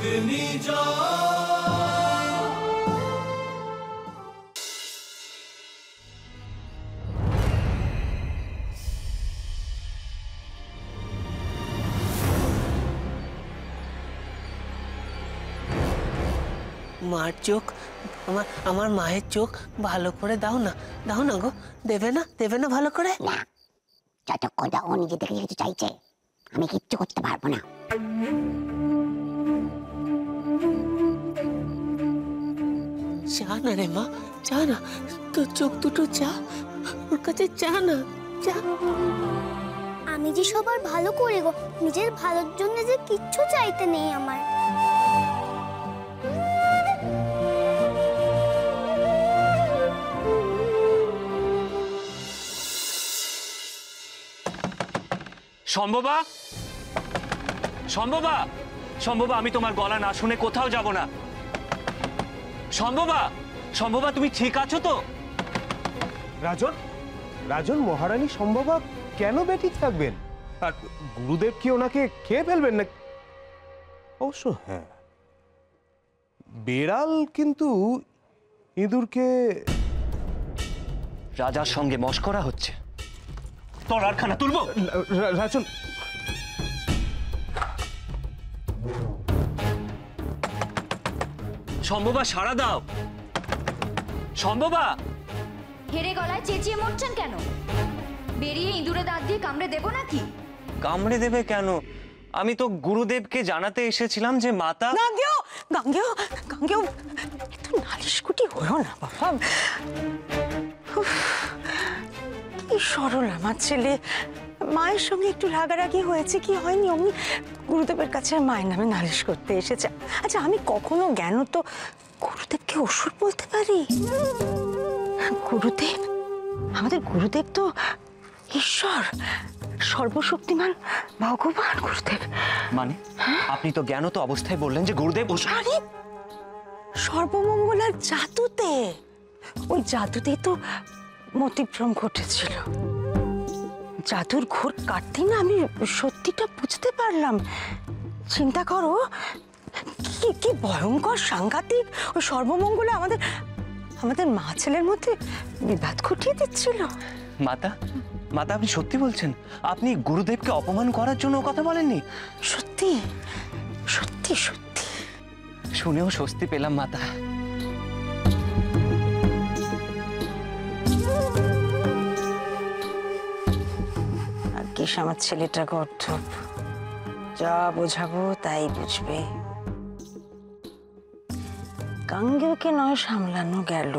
অগ্নি মার চোখ, আমার মায়ের চোখ ভালো করে দাও না গো। দেবে না ভালো করে? না, যতক্ষণ ও নিজে থেকে কিছু চাইছে আমি কিচ্ছু করতে পারবো না। চা না রে মা, চা না, তোর চোখ দুটো চা, ওর কাছে চা না, চা। আমি যে সবার ভালো করে গো, নিজের ভালোর জন্য যে কিচ্ছু চাইতে নেই আমার। সম্ভবা, সম্ভবা, সম্ভবা, আমি তোমার গলা না শুনে কোথাও যাব না। সম্ভবা, সম্ভবা, তুমি ঠিক আছো তো? রাজন, রাজন, মহারানী সম্ভবা কেন বেঠিক থাকবেন? আর গুরুদেব কি ওনাকে খেয়ে ফেলবেন না? অবশ্য হ্যাঁ, বেড়াল কিন্তু ইঁদুরকে। রাজার সঙ্গে মশকরা হচ্ছে, তোর আরখানা তুলবো। রাজন, সম্ভবা, সাড়া দাও। সম্ভবা, হেরে গলায় চেঁচিয়ে মরছেন কেন? বেরিয়ে ইঁদুরে দাঁত দিয়ে কামড়ে দেবো নাকি? কামড়ে দেবে কেন? আমি তো গুরুদেবকে জানাতে এসেছিলাম যে মাতা। গাঙ্গেয়, গাঙ্গেয়, গাঙ্গেয়, একটু নালিশকুটি হলো না বাবা। কি সরল আমার ছেলে, মায়ের সঙ্গে একটু রাগারাগি হয়েছে, কি হয়নি, অমনি গুরুদেবের কাছে মায়ের নামে নালিশ করতে এসেছে। আচ্ছা, আমি কখনো জ্ঞান তো গুরুদেবকে অসুর বলতে পারি? গুরুদেব, আমাদের গুরুদেব তো ঈশ্বর, সর্বশক্তিমান ভগবান গুরুদেব। মানে আপনি তো জ্ঞানত অবস্থায় বললেন যে গুরুদেব আরে সর্বমঙ্গলার জাদুতে, ওই জাদুতেই তো মতিভ্রম ঘটেছিল। জাদুর ঘোর কাটতেই না আমি সত্যিটা বুঝতে পারলাম। চিন্তা করো, কি কি ভয়ঙ্কর সাংঘাতিক ওই সর্বমঙ্গলে আমাদের মা ছেলের মধ্যে বিবাদ ঘটিয়ে দিচ্ছিল। মাতা, মাতা, আপনি সত্যি বলছেন? আপনি গুরুদেবকে অপমান করার জন্য কথা বলেননি? সত্যি সত্যি সত্যি। শুনেও স্বস্তি পেলাম মাতা। আর কি আমার ছেলেটা গর্ধব, যা বোঝাবো তাই বুঝবে। গাঙ্গেয়কে নয় সামলানো গেল,